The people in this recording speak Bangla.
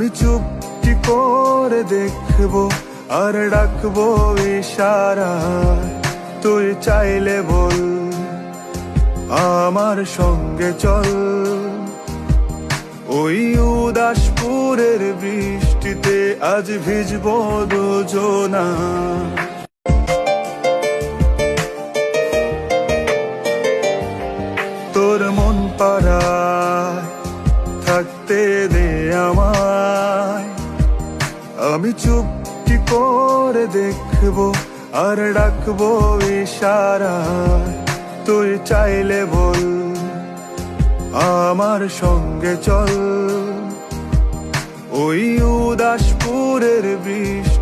আমি চুপটি করে দেখবো আর ডাকবো ইশারায়, তুই চাইলে বল আমার সঙ্গে চল। ওই উদাসপুরের বৃষ্টিতে আজ ভিজবো দুজনা। তোর মন পাড়ায় থাকতে দে আমায়, আমি চুপটি করে দেখবো আর ডাকবো ইশারায়, তুই চাইলে বল আমার সঙ্গে চল। ওই উদাসপুরের বৃষ্টি